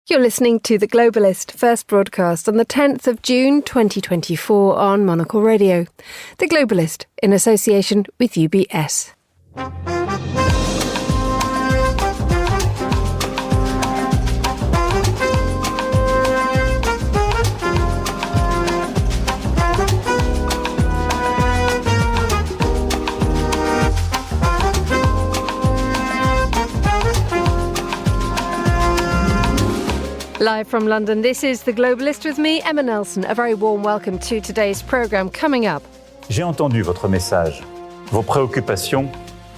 You're listening to The Globalist, first broadcast on the 10th of June 2024 on Monocle Radio. The Globalist, in association with UBS. Live from London, this is The Globalist with me, Emma Nelson. A very warm welcome to today's programme. Coming up. J'ai entendu votre message, vos préoccupations,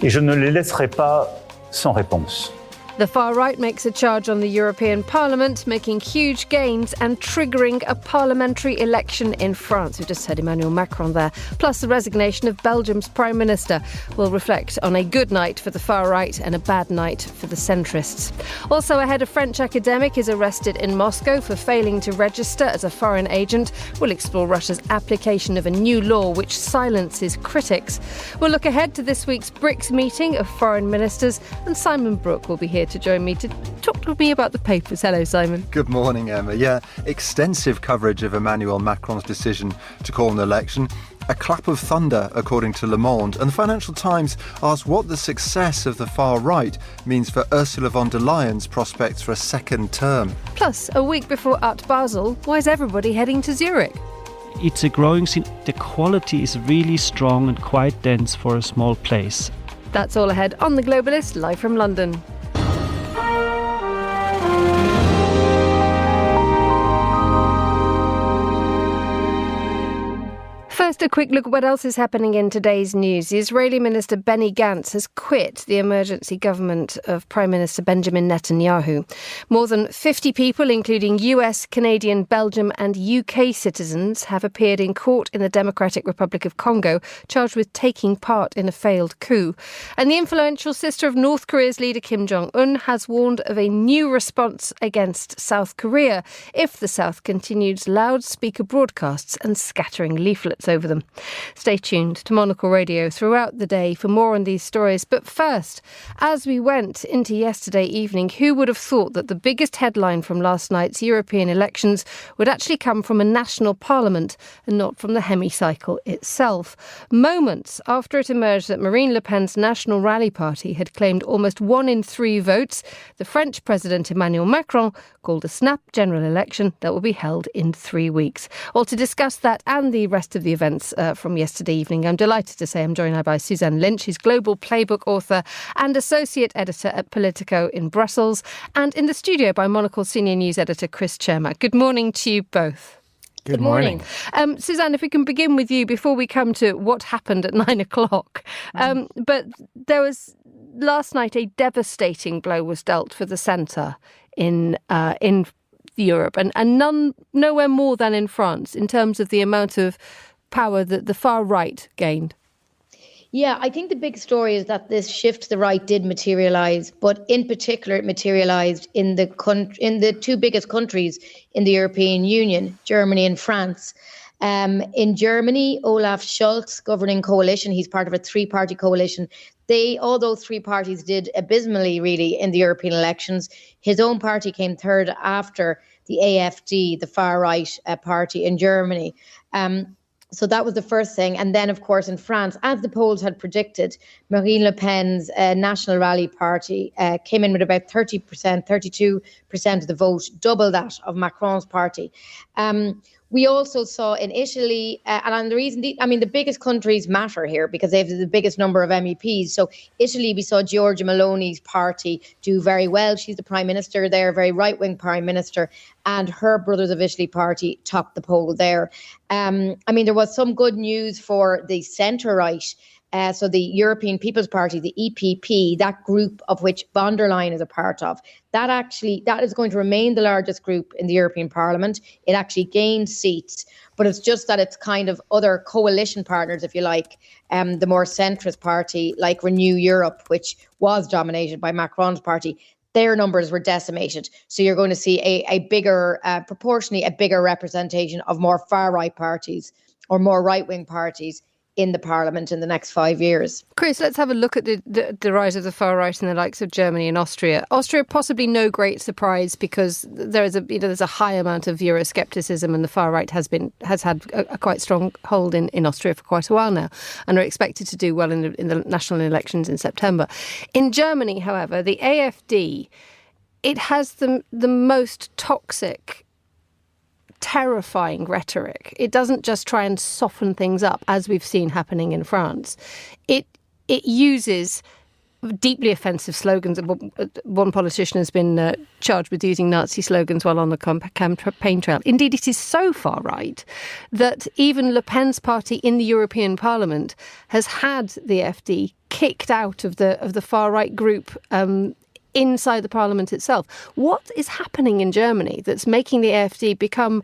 et je ne les laisserai pas sans réponse. The far right makes a charge on the European Parliament, making huge gains and triggering a parliamentary election in France. We've just heard Emmanuel Macron there. Plus, the resignation of Belgium's Prime Minister will reflect on a good night for the far right and a bad night for the centrists. Also ahead, a French academic is arrested in Moscow for failing to register as a foreign agent. We'll explore Russia's application of a new law which silences critics. We'll look ahead to this week's Brics meeting of foreign ministers, and Simon Brooke will be here to join me to talk to me about the papers. Hello, Simon. Good morning, Emma. Yeah, extensive coverage of Emmanuel Macron's decision to call an election. A clap of thunder, according to Le Monde. And the Financial Times asked what the success of the far right means for Ursula von der Leyen's prospects for a second term. Plus, a week before Art Basel, why is everybody heading to Zurich? It's a growing scene. The quality is really strong and quite dense for a small place. That's all ahead on The Globalist, live from London. First, a quick look at what else is happening in today's news. The Israeli Minister Benny Gantz has quit the emergency government of Prime Minister Benjamin Netanyahu. More than 50 people, including US, Canadian, Belgium and UK citizens, have appeared in court in the Democratic Republic of Congo, charged with taking part in a failed coup. And the influential sister of North Korea's leader Kim Jong-un has warned of a new response against South Korea if the South continues loudspeaker broadcasts and scattering leaflets over them. Stay tuned to Monocle Radio throughout the day for more on these stories. But first, as we went into yesterday evening, who would have thought that the biggest headline from last night's European elections would actually come from a national parliament and not from the hemicycle itself? Moments after it emerged that Marine Le Pen's National Rally Party had claimed almost 1 in 3 votes, the French President Emmanuel Macron called a snap general election that will be held in 3 weeks. Well, to discuss that and the rest of the events from yesterday evening, I'm delighted to say I'm joined now by Suzanne Lynch, who's global playbook author and associate editor at Politico in Brussels, and in the studio by Monocle senior news editor Chris Chermak. Good morning to you both. Good morning. Suzanne, if we can begin with you before we come to what happened at 9 o'clock. But there was last night a devastating blow was dealt for the centre in Europe, and nowhere more than in France in terms of the amount of power that the far right gained. Yeah, I think the big story is that this shift to the right did materialise, but in particular it materialised in the 2 biggest countries in the European Union, Germany and France. In Germany, Olaf Scholz governing coalition, he's part of a 3-party coalition. All those 3 parties did abysmally, really, in the European elections. His own party came third after the AfD, the far right party in Germany. So that was the first thing. And then, of course, in France, as the polls had predicted, Marine Le Pen's National Rally Party came in with about 32% of the vote, double that of Macron's party. We also saw in Italy, and the reason, the biggest countries matter here because they have the biggest number of MEPs. So Italy, we saw Giorgia Meloni's party do very well. She's the prime minister there, very right-wing prime minister, and her Brothers of Italy party topped the poll there. There was some good news for the centre-right. So the European People's Party, the EPP, that group of which von der Leyen is a part of, that is going to remain the largest group in the European Parliament. It actually gained seats, but it's just that it's kind of other coalition partners, if you like, the more centrist party like Renew Europe, which was dominated by Macron's party. Their numbers were decimated. So you're going to see a bigger, proportionally a bigger representation of more far right parties or more right wing parties in the parliament in the next 5 years. Chris, let's have a look at the rise of the far right in the likes of Germany and Austria. Austria, possibly no great surprise, because there's a high amount of Euroscepticism, and the far right has had a quite strong hold in Austria for quite a while now, and are expected to do well in the national elections in September. In Germany, however, the AfD, it has the most toxic, terrifying rhetoric. It doesn't just try and soften things up, as we've seen happening in France. It uses deeply offensive slogans. One politician has been charged with using Nazi slogans while on the campaign trail. Indeed, it is so far right that even Le Pen's party in the European Parliament has had the AfD kicked out of the far right group inside the parliament itself. What is happening in Germany that's making the AfD become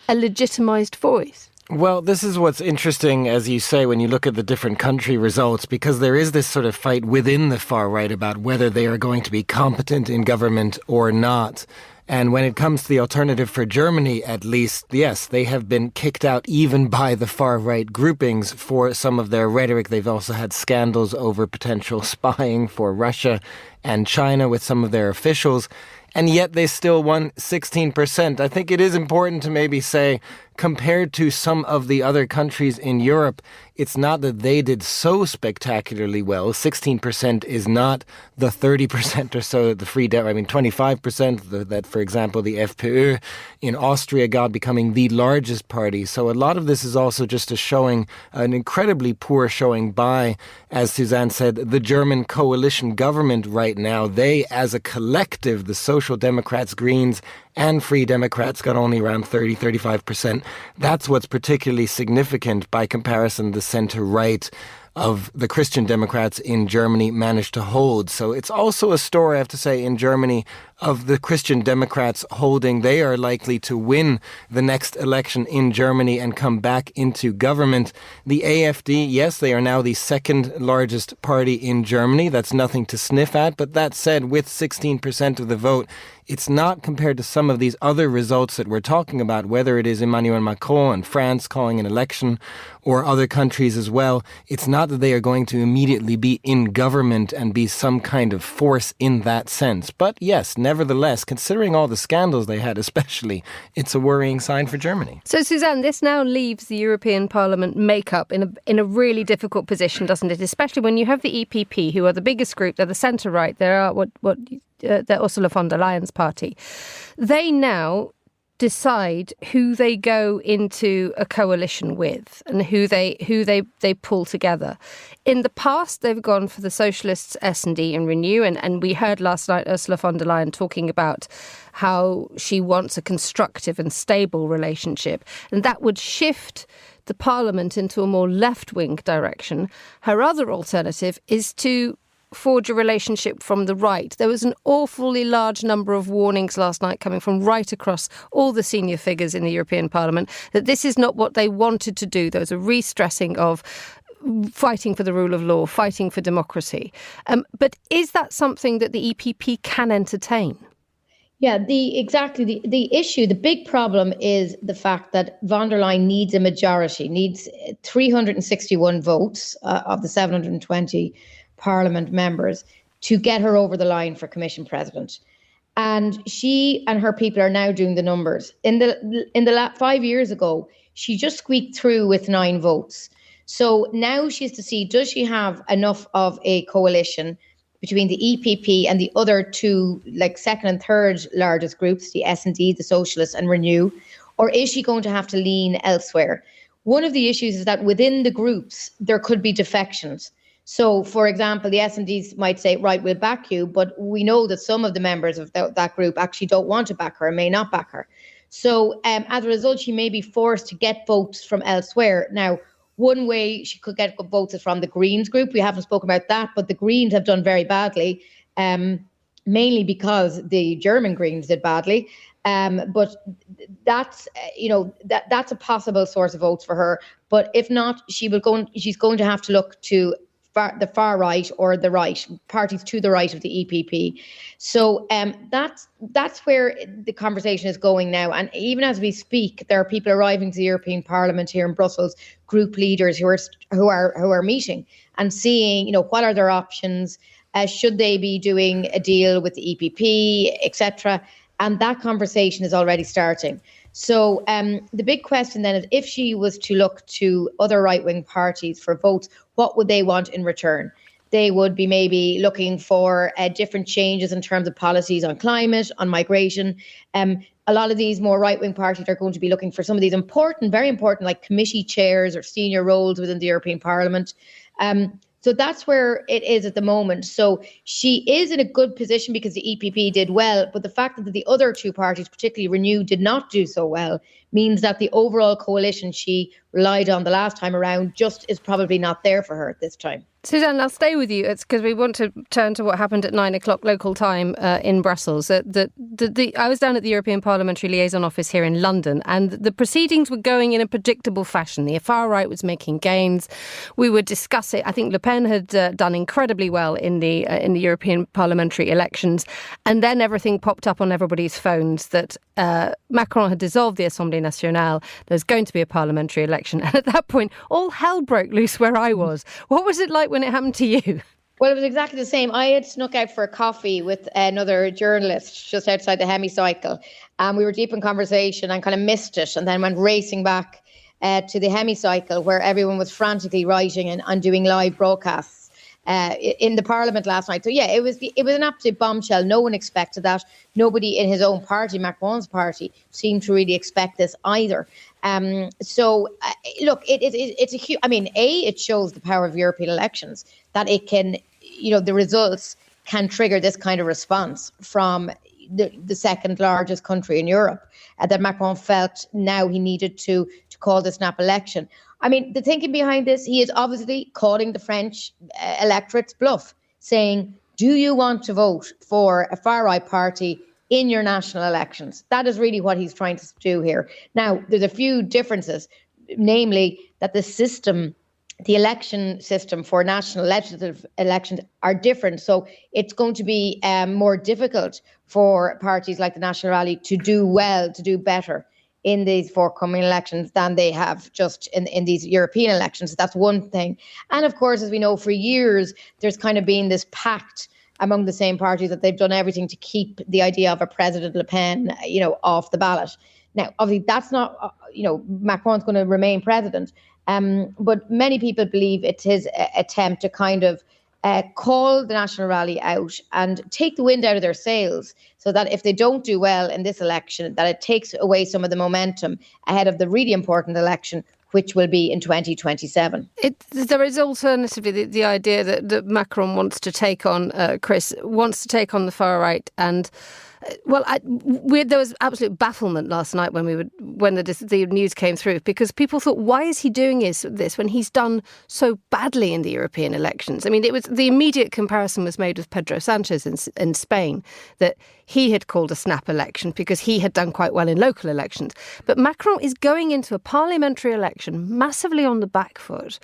a legitimised voice? Well, this is what's interesting, as you say, when you look at the different country results, because there is this sort of fight within the far right about whether they are going to be competent in government or not. And when it comes to the alternative for Germany, at least, yes, they have been kicked out even by the far-right groupings for some of their rhetoric. They've also had scandals over potential spying for Russia and China with some of their officials. And yet they still won 16%. I think it is important to maybe say, compared to some of the other countries in Europe, it's not that they did so spectacularly well. 16% is not the 30% or so that the 25% that, for example, the FPÖ in Austria got, becoming the largest party. So a lot of this is also just a showing, an incredibly poor showing by, as Suzanne said, the German coalition government right now. They, as a collective, the Social Democrats, Greens, and Free Democrats got only around 35%. That's what's particularly significant by comparison. The center-right of the Christian Democrats in Germany managed to hold. So it's also a story, I have to say, in Germany of the Christian Democrats holding. They are likely to win the next election in Germany and come back into government. The AfD, yes, they are now the second largest party in Germany. That's nothing to sniff at. But that said, with 16% of the vote, it's not compared to some of these other results that we're talking about, whether it is Emmanuel Macron and France calling an election or other countries as well. It's not that they are going to immediately be in government and be some kind of force in that sense. But yes, nevertheless, considering all the scandals they had especially, it's a worrying sign for Germany. So, Suzanne, this now leaves the European Parliament makeup in a really difficult position, doesn't it? Especially when you have the EPP, who are the biggest group, they're the centre-right, they're Ursula von der Leyen's party. They now decide who they go into a coalition with and who they pull together. In the past, they've gone for the Socialists, S&D and Renew, and we heard last night Ursula von der Leyen talking about how she wants a constructive and stable relationship, and that would shift the Parliament into a more left-wing direction. Her other alternative is to forge a relationship from the right. There was an awfully large number of warnings last night coming from right across all the senior figures in the European Parliament that this is not what they wanted to do. There was a re-stressing of fighting for the rule of law, fighting for democracy. But is that something that the EPP can entertain? Yeah, the issue, the big problem is the fact that von der Leyen needs a majority, needs 361 votes of the 720 Parliament members to get her over the line for Commission President. And she and her people are now doing the numbers. In the 5 years ago, she just squeaked through with 9 votes. So now she has to see, does she have enough of a coalition between the EPP and the other two, like second and third largest groups, the S&D, the Socialists and Renew, or is she going to have to lean elsewhere? One of the issues is that within the groups, there could be defections. So, for example, the S&Ds might say, right, we'll back you, but we know that some of the members of that group actually don't want to back her and may not back her. So, as a result, she may be forced to get votes from elsewhere. Now, one way she could get votes is from the Greens group. We haven't spoken about that, but the Greens have done very badly, mainly because the German Greens did badly. But that's that's a possible source of votes for her. But if not, she's going to have to look to the far right or the right, parties to the right of the EPP. So that's where the conversation is going now. And even as we speak, there are people arriving to the European Parliament here in Brussels, group leaders who are meeting and seeing, what are their options. Should they be doing a deal with the EPP, etc.? And that conversation is already starting. So the big question then is, if she was to look to other right-wing parties for votes, what would they want in return? They would be maybe looking for different changes in terms of policies on climate, on migration. A lot of these more right-wing parties are going to be looking for some of these important, very important, like committee chairs or senior roles within the European Parliament. So that's where it is at the moment. So she is in a good position because the EPP did well, but the fact that the other two parties, particularly Renew, did not do so well, means that the overall coalition she relied on the last time around just is probably not there for her at this time. Suzanne, I'll stay with you. It's because we want to turn to what happened at 9 o'clock local time in Brussels. I was down at the European Parliamentary Liaison Office here in London, and the proceedings were going in a predictable fashion. The far right was making gains. We would discuss it. I think Le Pen had done incredibly well in the European parliamentary elections, and then everything popped up on everybody's phones that Macron had dissolved the Assemblée Nationale. There's going to be a parliamentary election, and at that point, all hell broke loose where I was. What was it like when it happened to you? Well, it was exactly the same. I had snuck out for a coffee with another journalist just outside the hemicycle, and we were deep in conversation and kind of missed it, and then went racing back to the hemicycle where everyone was frantically writing and doing live broadcasts in the Parliament last night. So yeah, it was an absolute bombshell. No one expected that. Nobody in his own party, Macron's party, seemed to really expect this either. Look, it's a huge. I mean, it shows the power of European elections, that it can, the results can trigger this kind of response from the second largest country in Europe. That Macron felt now he needed to call the snap election. I mean, the thinking behind this, he is obviously calling the French electorate's bluff, saying, do you want to vote for a far-right party in your national elections? That is really what he's trying to do here. Now, there's a few differences, namely that the election system for national legislative elections are different. So it's going to be more difficult for parties like the National Rally to do well, to do better in these forthcoming elections than they have just in these European elections. That's one thing. And of course, as we know, for years, there's kind of been this pact among the same parties that they've done everything to keep the idea of a President Le Pen, off the ballot. Now, obviously, that's not, Macron's going to remain president. But many people believe it's his attempt to kind of call the National Rally out and take the wind out of their sails, so that if they don't do well in this election, that it takes away some of the momentum ahead of the really important election, which will be in 2027. There is alternatively the idea that Macron wants to take on, wants to take on the far right. And there was absolute bafflement last night when the news came through, because people thought, why is he doing this when he's done so badly in the European elections? I mean, it was the immediate comparison was made with Pedro Sanchez in Spain, that he had called a snap election because he had done quite well in local elections. But Macron is going into a parliamentary election massively on the back foot.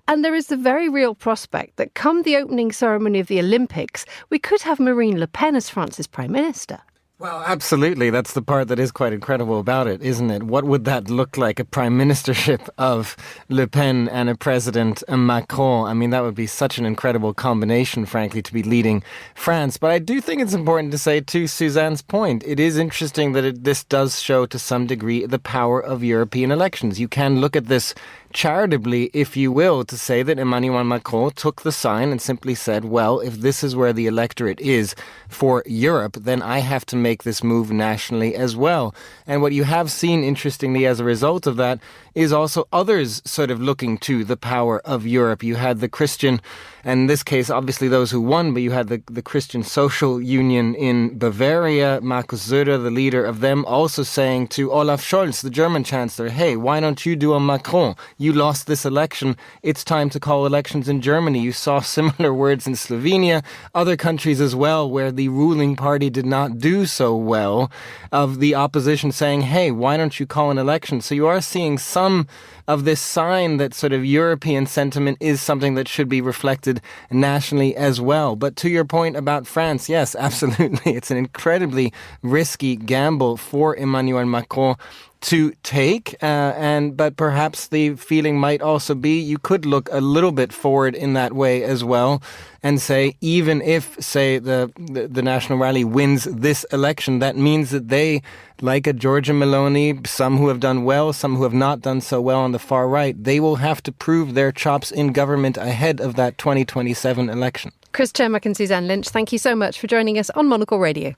And there is the very real prospect that come the opening ceremony of the Olympics, we could have Marine Le Pen as France's Prime Minister. Well, absolutely. That's the part that is quite incredible about it, isn't it? What would that look like, a prime ministership of Le Pen and a president, Macron? I mean, that would be such an incredible combination, frankly, to be leading France. But I do think it's important to say, to Suzanne's point, it is interesting that this does show to some degree the power of European elections. You can look at this charitably, if you will, to say that Emmanuel Macron took the sign and simply said, well, if this is where the electorate is for Europe, then I have to make this move nationally as well. And what you have seen, interestingly, as a result of that, is also others sort of looking to the power of Europe. You had the Christian, and in this case, obviously those who won, but you had the Christian Social Union in Bavaria, Markus Söder, the leader of them, also saying to Olaf Scholz, the German chancellor, hey, why don't you do a Macron? you lost this election, it's time to call elections in Germany. You saw similar words in Slovenia, other countries as well, where the ruling party did not do so well, of the opposition saying, hey, why don't you call an election? So you are seeing some of this sign that sort of European sentiment is something that should be reflected nationally as well. But to your point about France, yes, absolutely. It's an incredibly risky gamble for Emmanuel Macron to take, but perhaps the feeling might also be you could look a little bit forward in that way as well and say, even if, say, the National Rally wins this election, that means that they, like a Giorgia Meloni, some who have done well, some who have not done so well on the far right, they will have to prove their chops in government ahead of that 2027 election. Chris Chermack and Suzanne Lynch, thank you so much for joining us on Monocle Radio.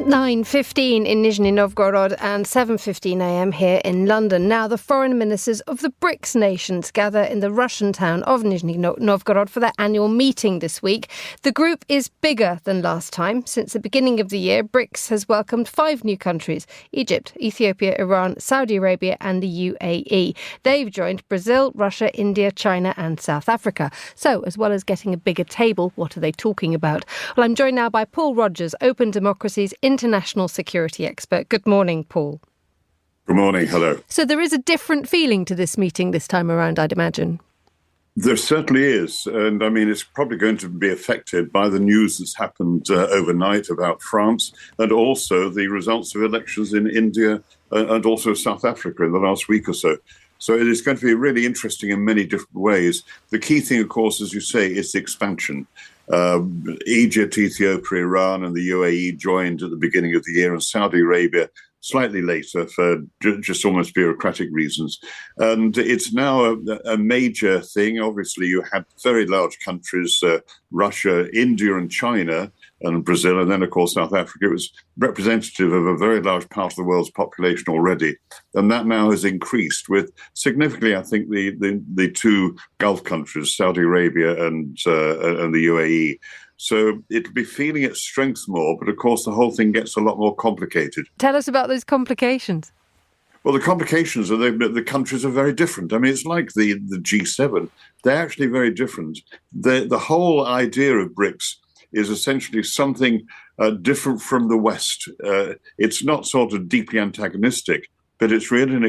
9:15 in Nizhny Novgorod and 7:15 a.m. here in London. Now, the foreign ministers of the Brics nations gather in the Russian town of Nizhny Novgorod for their annual meeting this week. The group is bigger than last time. Since the beginning of the year, Brics has welcomed 5 new countries: Egypt, Ethiopia, Iran, Saudi Arabia and the UAE. They've joined Brazil, Russia, India, China and South Africa. So, as well as getting a bigger table, what are they talking about? Well, I'm joined now by Paul Rogers, Open Democracy's international security expert. Good morning, Paul. Good morning. Hello. So there is a different feeling to this meeting this time around, I'd imagine. There certainly is. And I mean, it's probably going to be affected by the news that's happened overnight about France and also the results of elections in India and also South Africa in the last week or so. So it is going to be really interesting in many different ways. The key thing, of course, as you say, is the expansion. Egypt, Ethiopia, Iran and the UAE joined at the beginning of the year, and Saudi Arabia slightly later for just almost bureaucratic reasons. And it's now a major thing. Obviously, you had very large countries, Russia, India and China and Brazil, and then, of course, South Africa. It was representative of a very large part of the world's population already. And that now has increased with significantly, I think, the 2 Gulf countries, Saudi Arabia and the UAE. So it'll be feeling its strength more, but of course the whole thing gets a lot more complicated. Tell us about those complications. Well, the complications are the countries are very different. I mean, it's like the G7. They're actually very different. The whole idea of Brics is essentially something different from the West. It's not sort of deeply antagonistic, but it's really an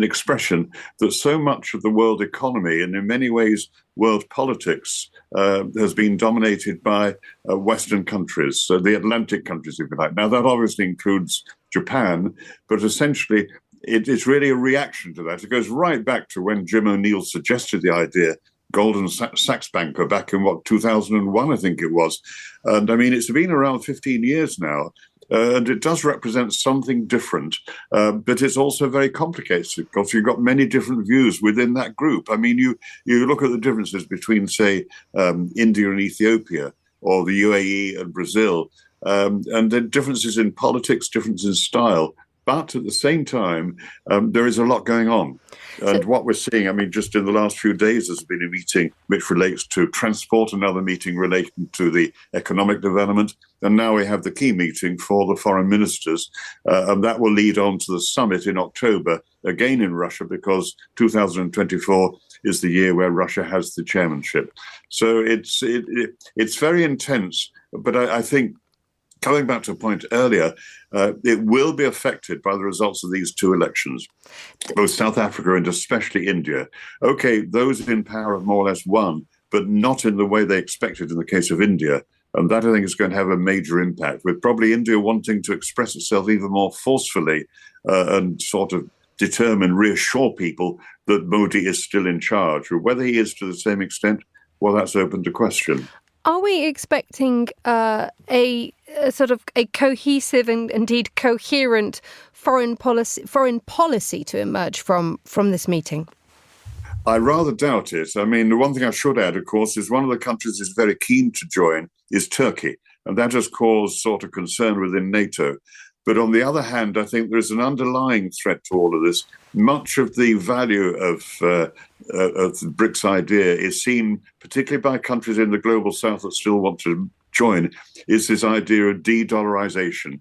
expression that so much of the world economy and in many ways world politics has been dominated by Western countries, so the Atlantic countries, if you like. Now, that obviously includes Japan, but essentially it's really a reaction to that. It goes right back to when Jim O'Neill suggested the idea, Goldman Sachs banker, back in, 2001, I think it was. And I mean, it's been around 15 years now. And it does represent something different, but it's also very complicated because you've got many different views within that group. I mean, you look at the differences between, say, India and Ethiopia or the UAE and Brazil, and the differences in politics, differences in style. But at the same time, there is a lot going on. And what we're seeing, I mean, just in the last few days, there's been a meeting which relates to transport, another meeting relating to the economic development. And now we have the key meeting for the foreign ministers. And that will lead on to the summit in October, again in Russia, because 2024 is the year where Russia has the chairmanship. So it's very intense. But I think, coming back to a point earlier, it will be affected by the results of these 2 elections, both South Africa and especially India. Okay, those in power have more or less won, but not in the way they expected in the case of India. And that, I think, is going to have a major impact, with probably India wanting to express itself even more forcefully and sort of determine, reassure people that Modi is still in charge. Whether he is to the same extent, well, that's open to question. Are we expecting a sort of a cohesive and indeed coherent foreign policy to emerge from this meeting? I rather doubt it. I mean, the one thing I should add, of course, is one of the countries that's very keen to join is Turkey. And that has caused sort of concern within NATO. But on the other hand, I think there's an underlying threat to all of this. Much of the value of the BRICS idea is seen, particularly by countries in the global south that still want to join, is this idea of de-dollarization,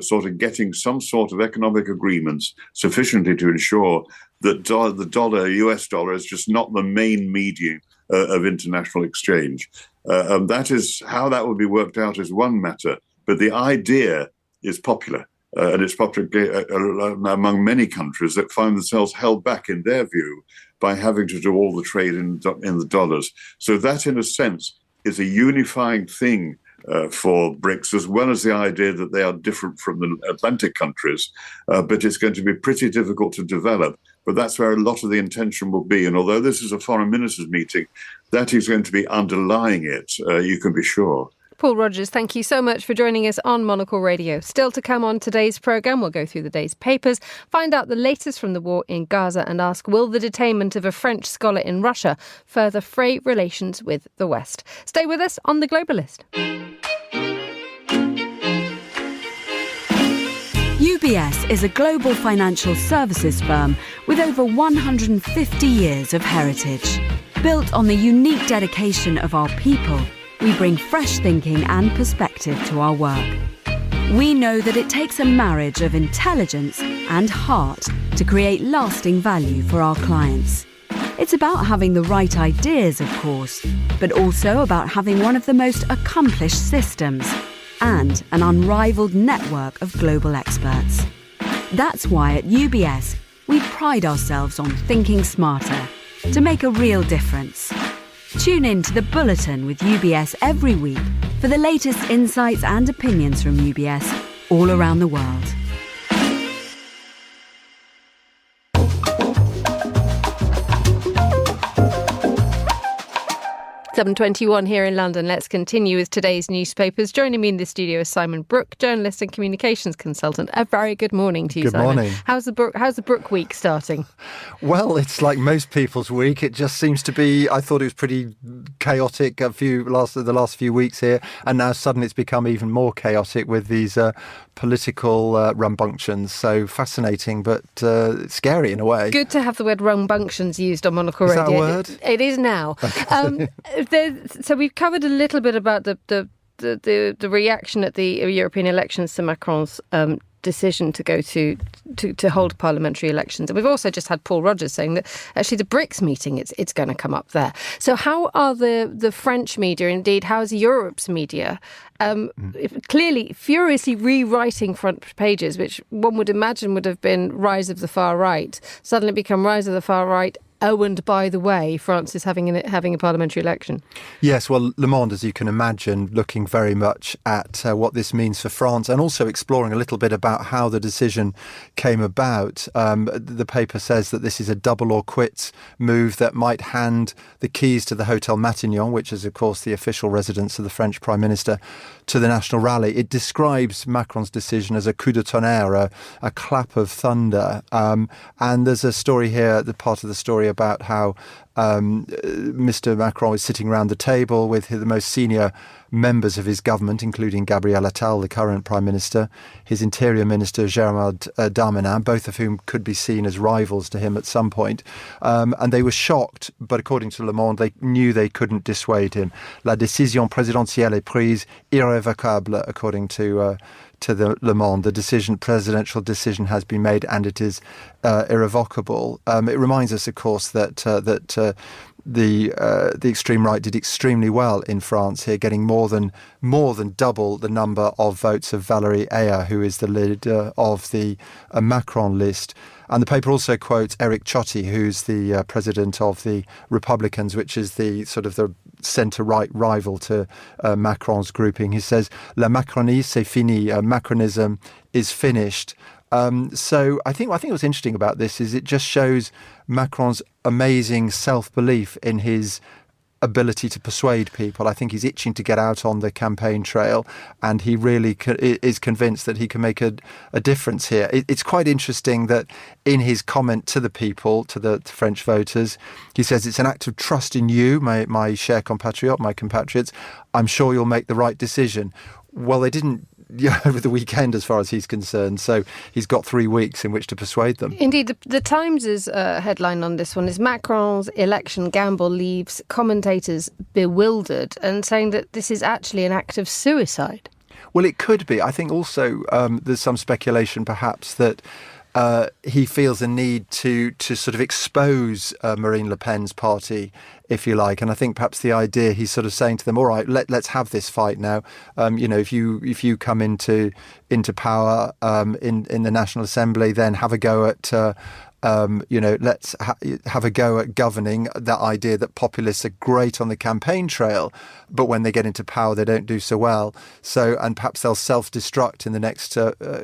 sort of getting some sort of economic agreements sufficiently to ensure that the dollar, US dollar, is just not the main medium of international exchange. And that is how that will be worked out is one matter. But the idea is popular, and it's popular among many countries that find themselves held back, in their view, by having to do all the trade in the dollars. So that, in a sense, is a unifying thing for BRICS, as well as the idea that they are different from the Atlantic countries, but it's going to be pretty difficult to develop. But that's where a lot of the intention will be. And although this is a foreign ministers' meeting, that is going to be underlying it, you can be sure. Paul Rogers, thank you so much for joining us on Monocle Radio. Still to come on today's programme, we'll go through the day's papers, find out the latest from the war in Gaza and ask, will the detainment of a French scholar in Russia further fray relations with the West? Stay with us on The Globalist. UBS is a global financial services firm with over 150 years of heritage. Built on the unique dedication of our people, we bring fresh thinking and perspective to our work. We know that it takes a marriage of intelligence and heart to create lasting value for our clients. It's about having the right ideas, of course, but also about having one of the most accomplished systems and an unrivaled network of global experts. That's why at UBS, we pride ourselves on thinking smarter to make a real difference. Tune in to The Bulletin with UBS every week for the latest insights and opinions from UBS all around the world. 7:21 here in London. Let's continue with today's newspapers. Joining me in the studio is Simon Brooke, journalist and communications consultant. A very good morning to you, Simon. Good morning. How's the Brooke week starting? Well, it's like most people's week. It just seems to be, I thought it was pretty chaotic the last few weeks here, and now suddenly it's become even more chaotic with these political rambunctions. So fascinating, but scary in a way. Good to have the word rambunctions used on Monocle Radio. Is that a word? It is now. Okay. So we've covered a little bit about the reaction at the European elections to Macron's decision to go to hold parliamentary elections. And we've also just had Paul Rogers saying that actually the BRICS meeting, it's going to come up there. So how are the French media, indeed, how's Europe's media clearly furiously rewriting front pages, which one would imagine would have been rise of the far right, suddenly become rise of the far right. Oh, and by the way, France is having a parliamentary election. Yes, well, Le Monde, as you can imagine, looking very much at what this means for France and also exploring a little bit about how the decision came about. The paper says that this is a double or quits move that might hand the keys to the Hotel Matignon, which is, of course, the official residence of the French Prime Minister, to the National Rally. It describes Macron's decision as a coup de tonnerre, a clap of thunder. And there's a story here, the part of the story about how Mr. Macron is sitting around the table with the most senior members of his government, including Gabriel Attal, the current Prime Minister, his Interior Minister, Gérald Darmanin, both of whom could be seen as rivals to him at some point. And they were shocked, but according to Le Monde, they knew they couldn't dissuade him. La décision présidentielle est prise irrévocable, according to the Le Monde. The presidential decision has been made, and it is irrevocable. It reminds us, of course, that the extreme right did extremely well in France here, getting more than double the number of votes of Valérie Pécresse, who is the leader of the Macron list. And the paper also quotes Éric Ciotti, who's the president of the Republicans, which is the sort of the centre-right rival to Macron's grouping. He says, "La Macronie, c'est fini." Macronism is finished. So I think what's interesting about this is it just shows Macron's amazing self-belief in his ability to persuade people. I think he's itching to get out on the campaign trail, and he really is convinced that he can make a difference here. It's quite interesting that in his comment to the people, to the French voters, he says, "It's an act of trust in you, my cher compatriot, my compatriots. I'm sure you'll make the right decision." Well, they didn't over the weekend as far as he's concerned. So he's got 3 weeks in which to persuade them. Indeed, the Times' headline on this one is Macron's election gamble leaves commentators bewildered, and saying that this is actually an act of suicide. Well, it could be. I think also there's some speculation perhaps that he feels a need to sort of expose Marine Le Pen's party, if you like. And I think perhaps the idea, he's sort of saying to them, all right, let's have this fight now. If you come into power in the National Assembly, then have a go at let's have a go at governing. That idea that populists are great on the campaign trail, but when they get into power, they don't do so well. So, and perhaps they'll self-destruct in the next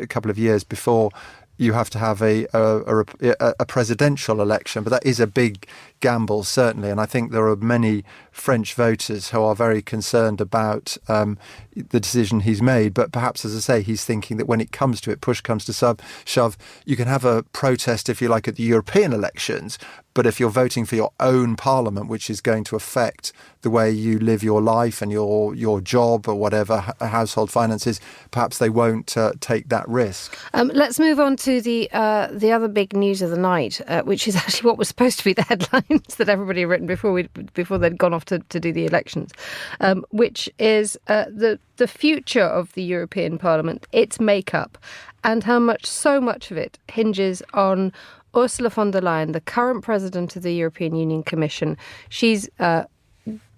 couple of years before you have to have a presidential election. But that is a big gamble, certainly. And I think there are many French voters who are very concerned about the decision he's made. But perhaps, as I say, he's thinking that when it comes to it, push comes to shove, you can have a protest, if you like, at the European elections. But if you're voting for your own parliament, which is going to affect the way you live your life and your job or whatever, household finances, perhaps they won't take that risk. Let's move on to the other big news of the night, which is actually what was supposed to be the headlines that everybody had written before they'd gone off to do the elections, which is the future of the European Parliament, its makeup, and how so much of it hinges on Ursula von der Leyen, the current president of the European Union Commission. She's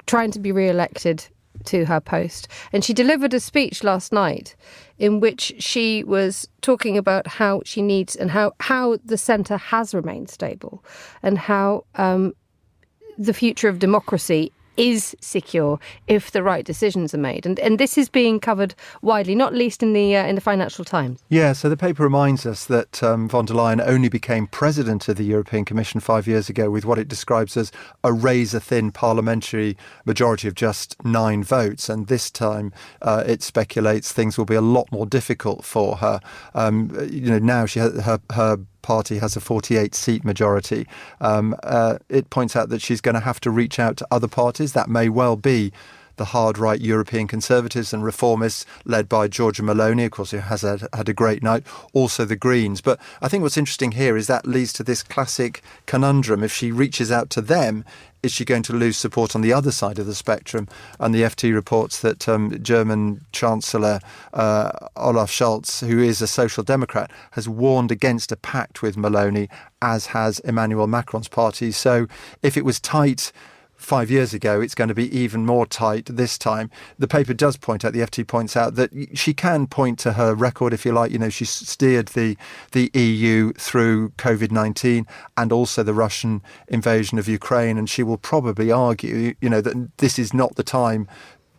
trying to be re-elected to her post. And she delivered a speech last night in which she was talking about how she needs and how the centre has remained stable and how the future of democracy is secure if the right decisions are made. And this is being covered widely, not least in the Financial Times. Yeah, so the paper reminds us that von der Leyen only became president of the European Commission 5 years ago with what it describes as a razor-thin parliamentary majority of just 9 votes. And this time it speculates things will be a lot more difficult for her. Now she has her party has a 48-seat majority. It points out that she's going to have to reach out to other parties. That may well be the hard-right European Conservatives and Reformists led by Giorgia Meloni, of course, who has had a great night, also the Greens. But I think what's interesting here is that leads to this classic conundrum. If she reaches out to them, is she going to lose support on the other side of the spectrum? And the FT reports that German Chancellor Olaf Scholz, who is a Social Democrat, has warned against a pact with Meloni, as has Emmanuel Macron's party. So if it was tight 5 years ago, it's going to be even more tight this time. The paper does point out, the FT points out, that she can point to her record, if you like. She steered the EU through COVID-19 and also the Russian invasion of Ukraine, and she will probably argue, that this is not the time,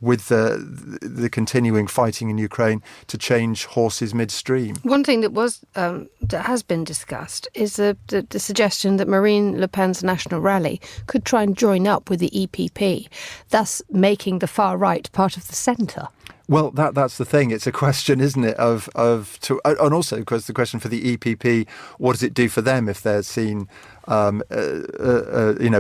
with the continuing fighting in Ukraine, to change horses midstream. One thing that has been discussed is the suggestion that Marine Le Pen's National Rally could try and join up with the EPP, thus making the far right part of the centre. Well, that's the thing. It's a question, isn't it, and also, of course, the question for the EPP: what does it do for them if they're seen,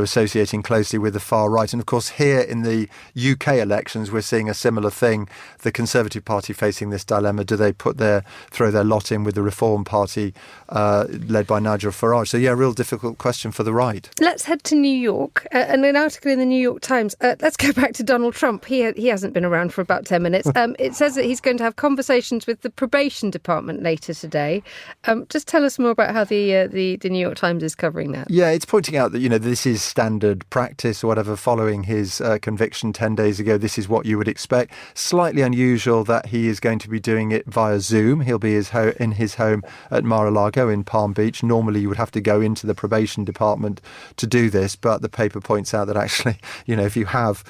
associating closely with the far right? And of course, here in the UK elections, we're seeing a similar thing. The Conservative Party facing this dilemma: do they throw their lot in with the Reform Party, led by Nigel Farage? So, yeah, real difficult question for the right. Let's head to New York, and an article in the New York Times. Let's go back to Donald Trump. He hasn't been around for about 10 minutes. It says that he's going to have conversations with the probation department later today. Just tell us more about how the New York Times is covering that. Yeah, it's pointing out that, this is standard practice or whatever following his conviction 10 days ago. This is what you would expect. Slightly unusual that he is going to be doing it via Zoom. He'll be in his home at Mar-a-Lago in Palm Beach. Normally you would have to go into the probation department to do this, but the paper points out that actually, if you have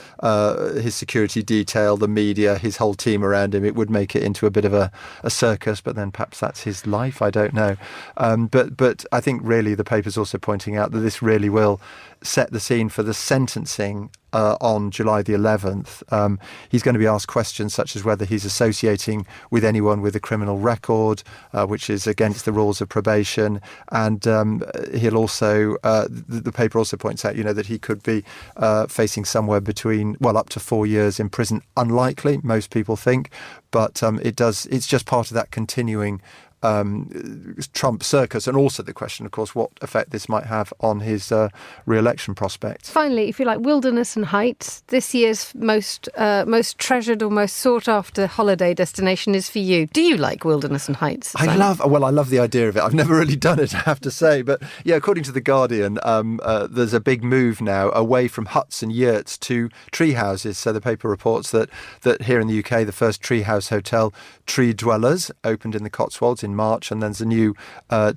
his security detail, the media, his whole team around him, it would make it into a bit of a circus, but then perhaps that's his life, I don't know. But I think really the paper's also pointing out that this really will set the scene for the sentencing on July the 11th. He's going to be asked questions such as whether he's associating with anyone with a criminal record, which is against the rules of probation. And he'll also, the paper also points out, that he could be facing somewhere between, up to 4 years in prison. Unlikely, most people think, but it's just part of that continuing Trump circus, and also the question, of course, what effect this might have on his re-election prospects. Finally, if you like, wilderness and heights, this year's most treasured or most sought after holiday destination is for you. Do you like wilderness and heights? I love the idea of it. I've never really done it, I have to say, but yeah, according to The Guardian, there's a big move now away from huts and yurts to tree houses. So the paper reports that here in the UK, the first tree house hotel, Tree Dwellers, opened in the Cotswolds in March, and there's a new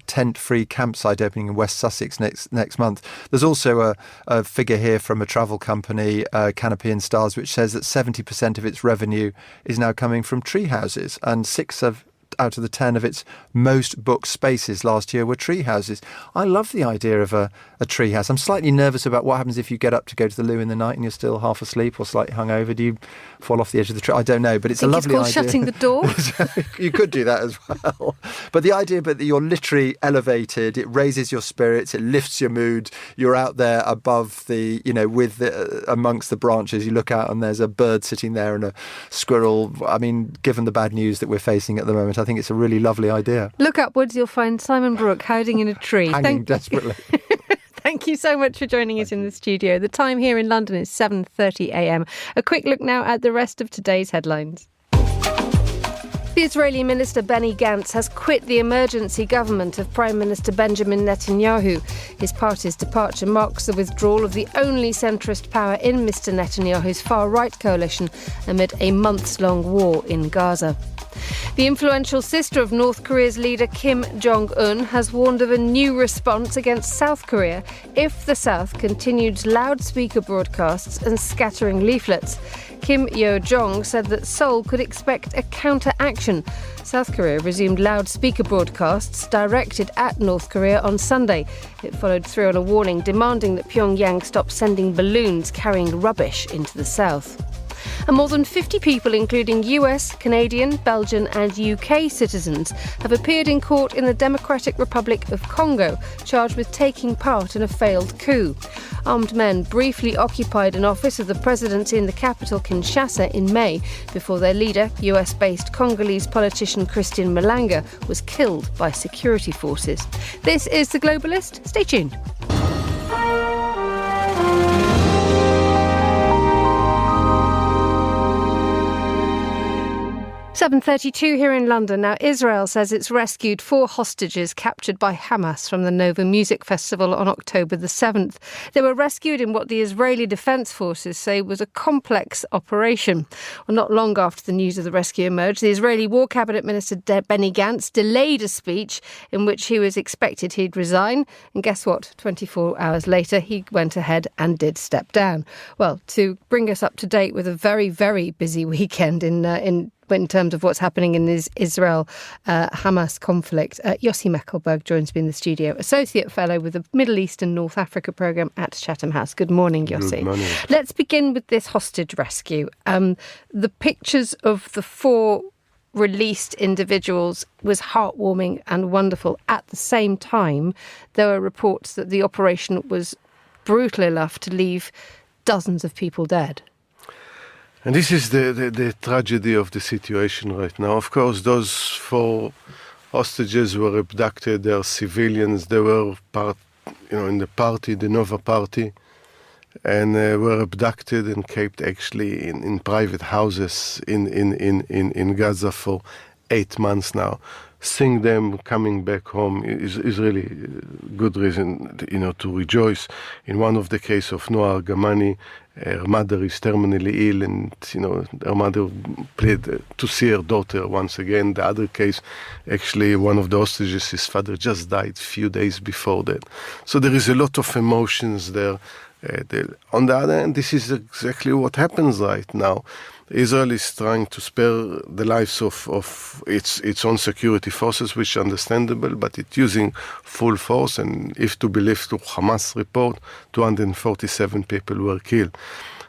tent-free campsite opening in West Sussex next month. There's also a figure here from a travel company, Canopy and Stars, which says that 70% of its revenue is now coming from tree houses, and 6 out of the 10 of its most booked spaces last year were tree houses. I love the idea of a tree house. I'm slightly nervous about what happens if you get up to go to the loo in the night and you're still half asleep or slightly hungover. Do you fall off the edge of the tree? I don't know, but it's a lovely idea. It's called shutting the door. You could do that as well. But the idea that you're literally elevated, it raises your spirits, it lifts your mood. You're out there above amongst the branches. You look out and there's a bird sitting there and a squirrel. I mean, given the bad news that we're facing at the moment, I think it's a really lovely idea. Look upwards, you'll find Simon Brooke hiding in a tree. Hanging desperately. Thank you so much for joining us in the studio. The time here in London is 7:30 a.m. A quick look now at the rest of today's headlines. The Israeli Minister Benny Gantz has quit the emergency government of Prime Minister Benjamin Netanyahu. His party's departure marks the withdrawal of the only centrist power in Mr. Netanyahu's far-right coalition amid a months-long war in Gaza. The influential sister of North Korea's leader Kim Jong-un has warned of a new response against South Korea if the South continued loudspeaker broadcasts and scattering leaflets. Kim Yo-jong said that Seoul could expect a counter-action. South Korea resumed loudspeaker broadcasts directed at North Korea on Sunday. It followed through on a warning demanding that Pyongyang stop sending balloons carrying rubbish into the south. And more than 50 people, including US, Canadian, Belgian and UK citizens, have appeared in court in the Democratic Republic of Congo, charged with taking part in a failed coup. Armed men briefly occupied an office of the presidency in the capital, Kinshasa, in May, before their leader, US-based Congolese politician Christian Malanga, was killed by security forces. This is The Globalist. Stay tuned. 7:32 here in London. Now, Israel says it's rescued 4 hostages captured by Hamas from the Nova Music Festival on October the 7th. They were rescued in what the Israeli Defense Forces say was a complex operation. Well, not long after the news of the rescue emerged, the Israeli War Cabinet Minister Benny Gantz delayed a speech in which he was expected he'd resign. And guess what? 24 hours later, he went ahead and did step down. Well, to bring us up to date with a very, very busy weekend in terms of what's happening in this Israel-Hamas conflict, Yossi Meckelberg joins me in the studio, Associate Fellow with the Middle East and North Africa Programme at Chatham House. Good morning, Yossi. Good morning. Let's begin with this hostage rescue. The pictures of the 4 released individuals was heartwarming and wonderful. At the same time, there were reports that the operation was brutal enough to leave dozens of people dead. And this is the tragedy of the situation right now. Of course, those 4 hostages were abducted. They are civilians. They were in the party, the Nova party, and were abducted and kept actually in private houses in Gaza for 8 months now. Seeing them coming back home is really good reason, to rejoice. In one of the case of Noah Argamani, her mother is terminally ill, and her mother pleaded to see her daughter once again. The other case, actually, one of the hostages, his father just died a few days before that. So there is a lot of emotions there. On the other hand, this is exactly what happens right now. Israel is trying to spare the lives of its own security forces, which is understandable, but it's using full force. And if to believe to Hamas report, 247 people were killed.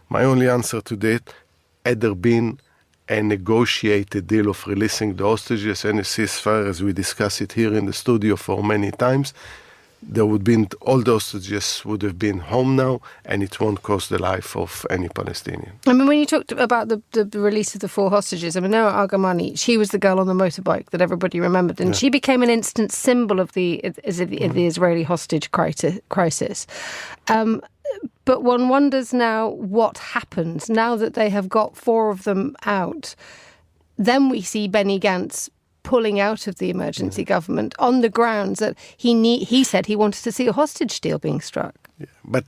My only answer to that, had there been a negotiated deal of releasing the hostages and a ceasefire, as we discuss it here in the studio for many times, there would been, all the hostages would have been home now, and it won't cost the life of any Palestinian. I mean, when you talked about the release of the 4 hostages, I mean, Noa Argamani, she was the girl on the motorbike that everybody remembered, and she became an instant symbol of the Israeli hostage crisis. But one wonders now what happens now that they have got 4 of them out. Then we see Benny Gantz pulling out of the emergency government on the grounds that he said he wanted to see a hostage deal being struck. Yeah, but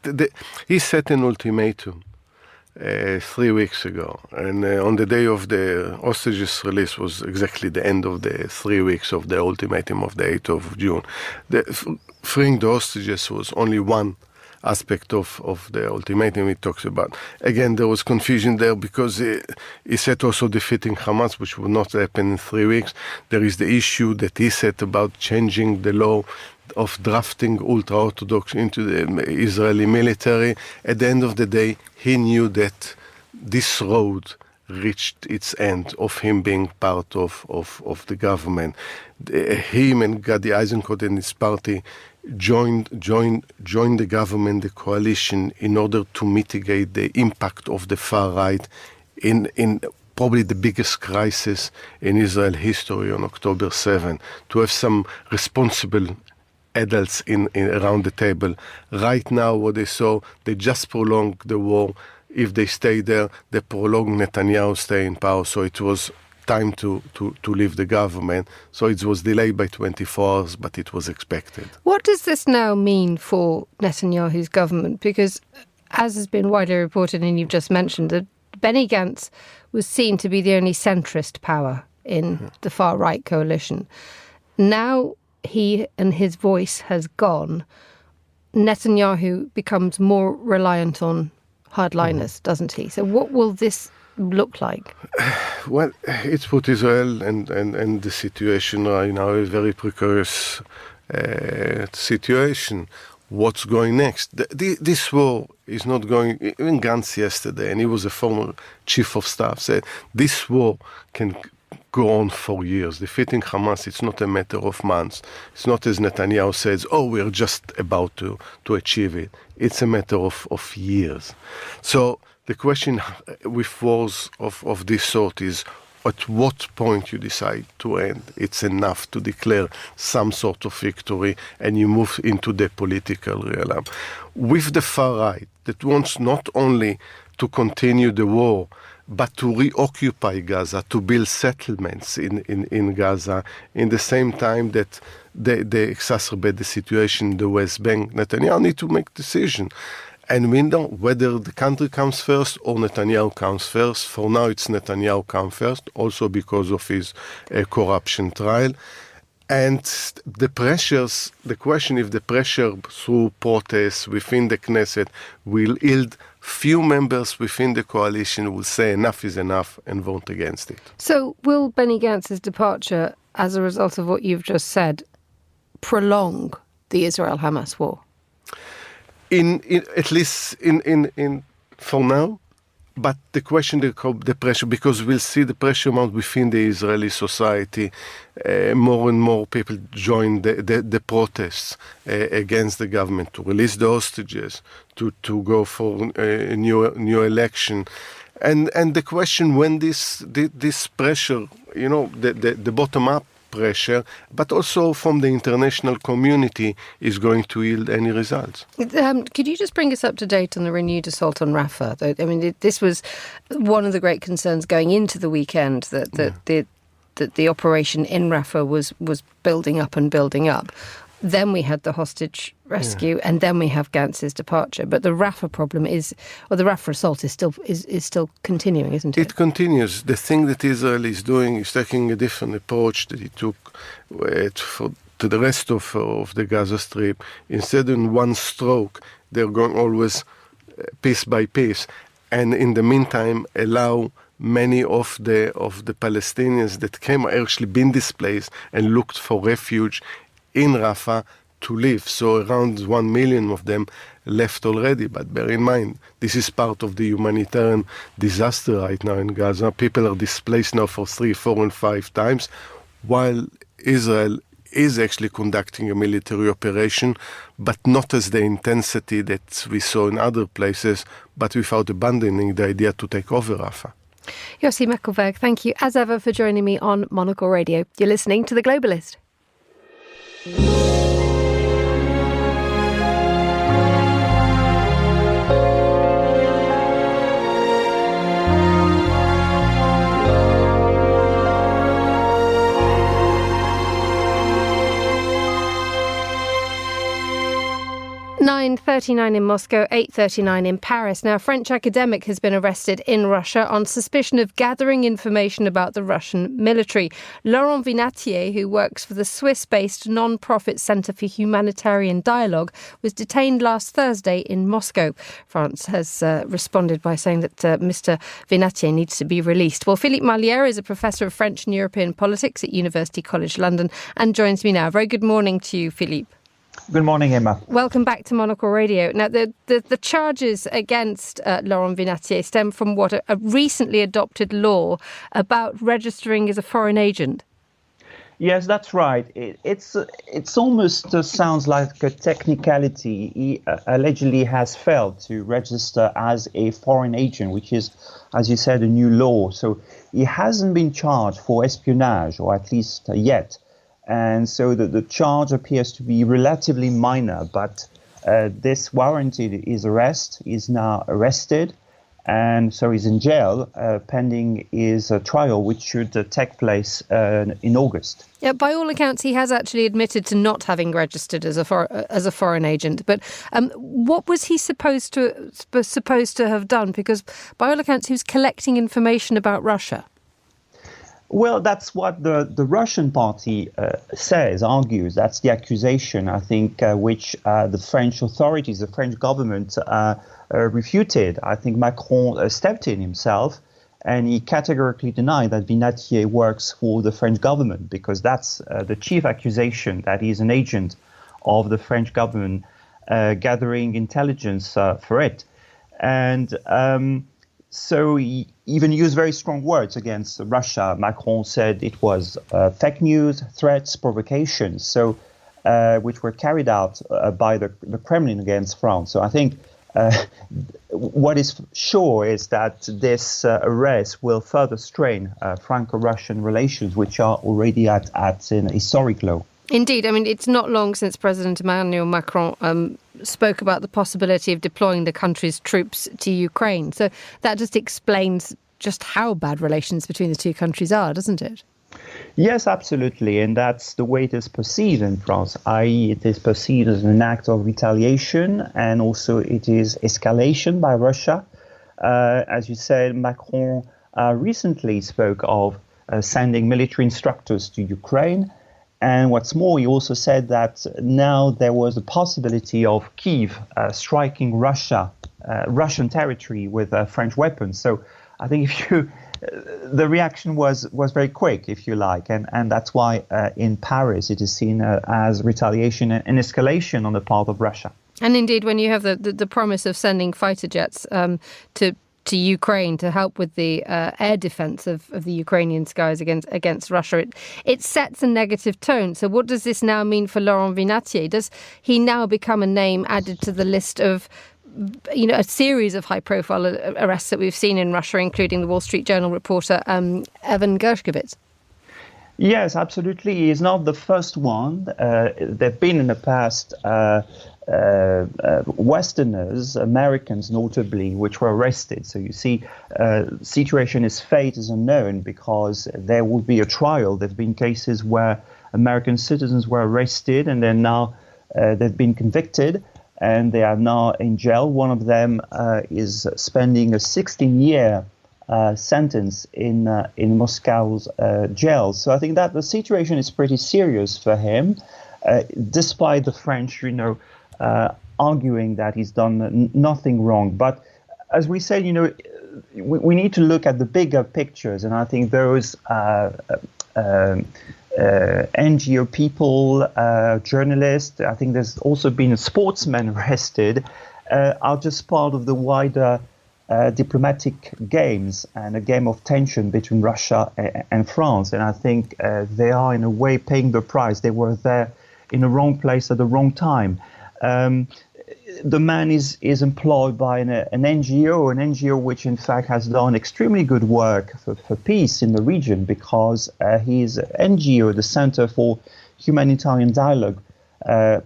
he set an ultimatum 3 weeks ago, and on the day of the hostages release was exactly the end of the 3 weeks of the ultimatum of the 8th of June. Freeing the hostages was only one aspect of the ultimatum he talks about. Again, there was confusion there because he said also defeating Hamas, which would not happen in 3 weeks. There is the issue that he said about changing the law of drafting ultra-Orthodox into the Israeli military. At the end of the day, he knew that this road reached its end of him being part of the government. Him and Gadi Eisenkot and his party joined the government, the coalition, in order to mitigate the impact of the far right in probably the biggest crisis in Israel history on October 7. To have some responsible adults in around the table. Right now, what they saw, they just prolonged the war. If they stay there, they prolonged Netanyahu stay in power. So it was time to leave the government. So it was delayed by 24 hours, but it was expected. What does this now mean for Netanyahu's government? Because, as has been widely reported and you've just mentioned, that Benny Gantz was seen to be the only centrist power in the far-right coalition. Now he and his voice has gone. Netanyahu becomes more reliant on hardliners, doesn't he? So what will this look like? Well, it's put Israel and the situation right now a very precarious situation. What's going next? This war is not going... Even Gantz yesterday, and he was a former chief of staff, said this war can go on for years. Defeating Hamas, it's not a matter of months. It's not as Netanyahu says, we're just about to achieve it. It's a matter of years. So the question with wars of this sort is, at what point you decide to end? It's enough to declare some sort of victory and you move into the political realm. With the far right, that wants not only to continue the war, but to reoccupy Gaza, to build settlements in Gaza, in the same time that they exacerbate the situation in the West Bank. Netanyahu need to make decision. And we know whether the country comes first or Netanyahu comes first. For now, it's Netanyahu comes first, also because of his corruption trial. And the pressures, the question if the pressure through protests within the Knesset will yield, few members within the coalition will say enough is enough and vote against it. So will Benny Gantz's departure, as a result of what you've just said, prolong the Israel-Hamas war? At least for now, but the question, the pressure, because we'll see the pressure mount within the Israeli society. More and more people join the protests against the government to release the hostages, to go for a new election, and the question when this pressure, the bottom up pressure, but also from the international community, is going to yield any results. Could you just bring us up to date on the renewed assault on Rafah? I mean, this was one of the great concerns going into the weekend, that the operation in Rafah was building up and building up. Then we had the hostage rescue, and then we have Gantz's departure. But the Rafah problem the Rafah assault is still continuing, isn't it? It continues. The thing that Israel is doing is taking a different approach that it took to the rest of the Gaza Strip. Instead of one stroke, they're going always piece by piece, and in the meantime allow many of the Palestinians that came actually been displaced and looked for refuge in Rafah to leave. So around 1 million of them left already. But bear in mind, this is part of the humanitarian disaster right now in Gaza. People are displaced now for 3, 4, and 5 times, while Israel is actually conducting a military operation, but not as the intensity that we saw in other places, but without abandoning the idea to take over Rafah. Yossi Mekelberg, thank you as ever for joining me on Monocle Radio. You're listening to The Globalist. .39 in Moscow, 8:39 in Paris. Now, a French academic has been arrested in Russia on suspicion of gathering information about the Russian military. Laurent Vinatier, who works for the Swiss-based non-profit Centre for Humanitarian Dialogue, was detained last Thursday in Moscow. France has responded by saying that Mr. Vinatier needs to be released. Well, Philippe Mallière is a professor of French and European politics at University College London and joins me now. Very good morning to you, Philippe. Good morning, Emma. Welcome back to Monocle Radio. Now, the charges against Laurent Vinatier stem from a recently adopted law about registering as a foreign agent. Yes, that's right. It's almost sounds like a technicality. He allegedly has failed to register as a foreign agent, which is, as you said, a new law. So he hasn't been charged for espionage, or at least yet. And so the charge appears to be relatively minor, but this warranted his arrest. He's now arrested, and so he's in jail pending his trial, which should take place in August. Yeah, by all accounts, he has actually admitted to not having registered as a foreign agent. But what was he supposed to have done? Because by all accounts, he was collecting information about Russia. Well, that's what the Russian party argues. That's the accusation, I think, which the French authorities, the French government refuted. I think Macron stepped in himself, and he categorically denied that Vinatier works for the French government, because that's the chief accusation, that he's an agent of the French government gathering intelligence for it. And so he even used very strong words against Russia. Macron said it was fake news, threats, provocations, so which were carried out by the Kremlin against France. So I think what is sure is that this arrest will further strain Franco-Russian relations, which are already at an historic low. Indeed. I mean, it's not long since President Emmanuel Macron spoke about the possibility of deploying the country's troops to Ukraine. So that just explains just how bad relations between the two countries are, doesn't it? Yes, absolutely. And that's the way it is perceived in France, i.e. it is perceived as an act of retaliation, and also it is escalation by Russia. As you said, Macron recently spoke of sending military instructors to Ukraine. And what's more, he also said that now there was a possibility of Kyiv striking Russian territory with French weapons. So I think the reaction was very quick, if you like, and that's why in Paris it is seen as retaliation and escalation on the part of Russia. And indeed, when you have the promise of sending fighter jets to Ukraine to help with the air defence of the Ukrainian skies against Russia, it sets a negative tone. So what does this now mean for Laurent Vinatier? Does he now become a name added to the list of, a series of high-profile arrests that we've seen in Russia, including the Wall Street Journal reporter Evan Gershkovich? Yes, absolutely. He's not the first one. There have been in the past Westerners, Americans notably, which were arrested. So you see, situation is fate is unknown, because there will be a trial. There have been cases where American citizens were arrested and then now they've been convicted and they are now in jail. One of them is spending a 16-year sentence in Moscow's jail. So I think that the situation is pretty serious for him, despite the French, arguing that he's done nothing wrong. But as we said, we need to look at the bigger pictures, and I think those NGO people, journalists. I think there's also been a sportsman arrested, are just part of the wider diplomatic games and a game of tension between Russia and France. And I think they are in a way paying the price. They were there in the wrong place at the wrong time. The man is employed by an NGO which in fact has done extremely good work for peace in the region, because his NGO, the Center for Humanitarian Dialogue,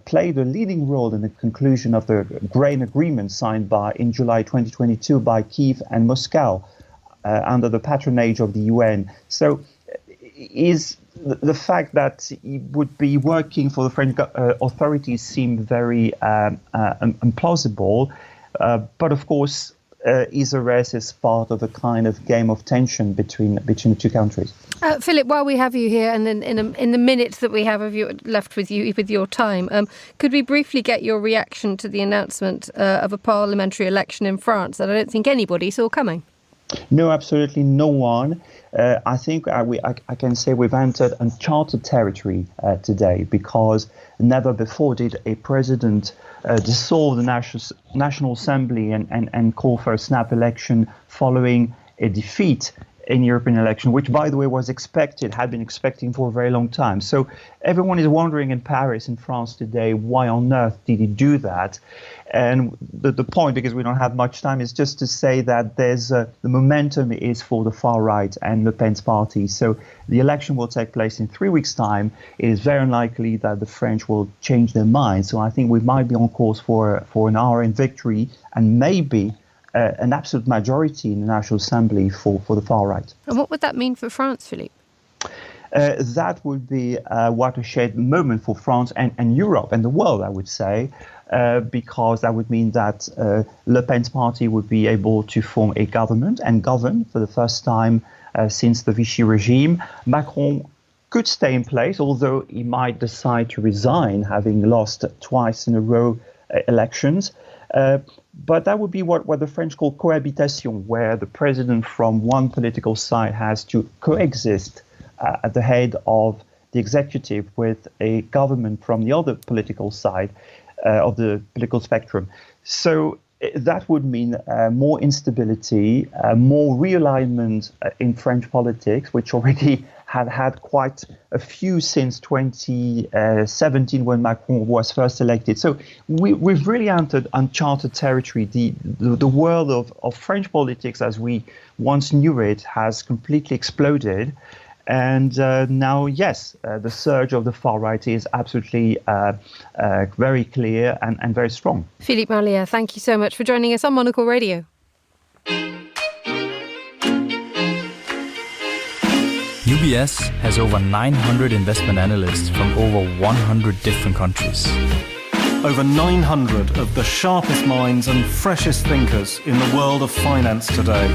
played a leading role in the conclusion of the grain agreement signed in July 2022 by Kyiv and Moscow under the patronage of the UN. So is the fact that he would be working for the French authorities seem very implausible, but of course his arrest is part of a kind of game of tension between the two countries. Philip, while we have you here, and then in the minutes that we have of you left with your time, could we briefly get your reaction to the announcement of a parliamentary election in France that I don't think anybody saw coming? No, absolutely no one. I think I can say we've entered uncharted territory today, because never before did a president dissolve the National Assembly and call for a snap election following a defeat in European election, which, by the way, had been expecting for a very long time. So everyone is wondering in Paris, in France today, why on earth did he do that? And the point, because we don't have much time, is just to say that there's the momentum is for the far right and Le Pen's party. So the election will take place in 3 weeks' time. It is very unlikely that the French will change their mind. So I think we might be on course for an RN victory, and maybe an absolute majority in the National Assembly for the far right. And what would that mean for France, Philippe? That would be a watershed moment for France and Europe and the world, I would say, because that would mean that Le Pen's party would be able to form a government and govern for the first time since the Vichy regime. Macron could stay in place, although he might decide to resign, having lost twice in a row elections. But that would be what the French call cohabitation, where the president from one political side has to coexist at the head of the executive with a government from the other political side of the political spectrum. So that would mean more instability, more realignment in French politics, which already had quite a few since 2017 when Macron was first elected. So we've really entered uncharted territory. The world of French politics as we once knew it has completely exploded. And now, yes, the surge of the far right is absolutely very clear and very strong. Philippe Marlier, thank you so much for joining us on Monocle Radio. UBS has over 900 investment analysts from over 100 different countries. Over 900 of the sharpest minds and freshest thinkers in the world of finance today.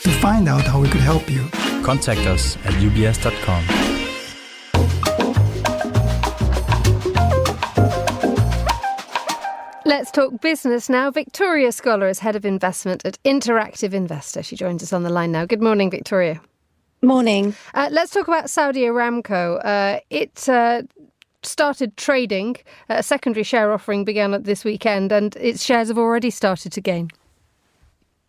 To find out how we could help you, contact us at ubs.com. Let's talk business now. Victoria Scholar is Head of Investment at Interactive Investor. She joins us on the line now. Good morning, Victoria. Morning. Let's talk about Saudi Aramco. It started trading. A secondary share offering began this weekend, and its shares have already started to gain.